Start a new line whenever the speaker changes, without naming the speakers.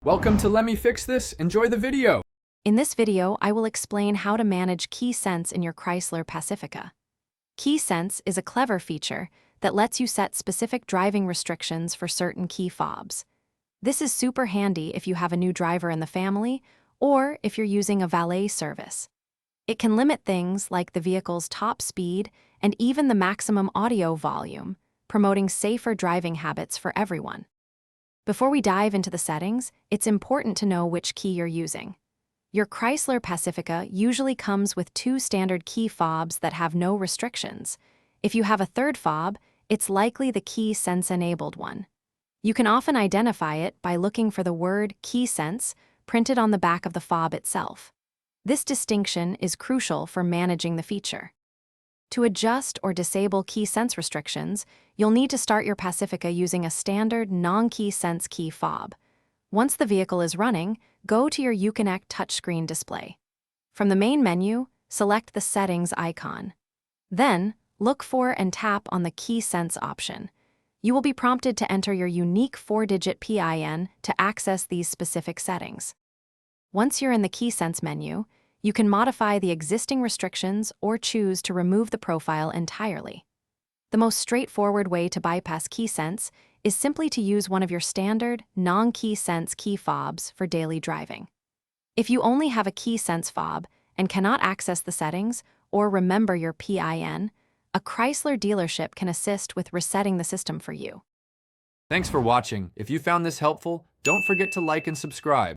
Welcome to Let Me Fix This. Enjoy the video.
In this video, I will explain how to manage KeySense in your Chrysler Pacifica. KeySense is a clever feature that lets you set specific driving restrictions for certain key fobs. This is super handy if you have a new driver in the family or if you're using a valet service. It can limit things like the vehicle's top speed and even the maximum audio volume, promoting safer driving habits for everyone. Before we dive into the settings, it's important to know which key you're using. Your Chrysler Pacifica usually comes with two standard key fobs that have no restrictions. If you have a third fob, it's likely the KeySense-enabled one. You can often identify it by looking for the word KeySense printed on the back of the fob itself. This distinction is crucial for managing the feature. To adjust or disable KeySense restrictions, you'll need to start your Pacifica using a standard non-KeySense key fob. Once the vehicle is running, go to your Uconnect touchscreen display. From the main menu, select the Settings icon. Then, look for and tap on the KeySense option. You will be prompted to enter your unique 4-digit PIN to access these specific settings. Once you're in the KeySense menu, you can modify the existing restrictions or choose to remove the profile entirely. The most straightforward way to bypass KeySense is simply to use one of your standard, non-KeySense key fobs for daily driving. If you only have a KeySense fob and cannot access the settings or remember your PIN, a Chrysler dealership can assist with resetting the system for you.
Thanks for watching. If you found this helpful, don't forget to like and subscribe.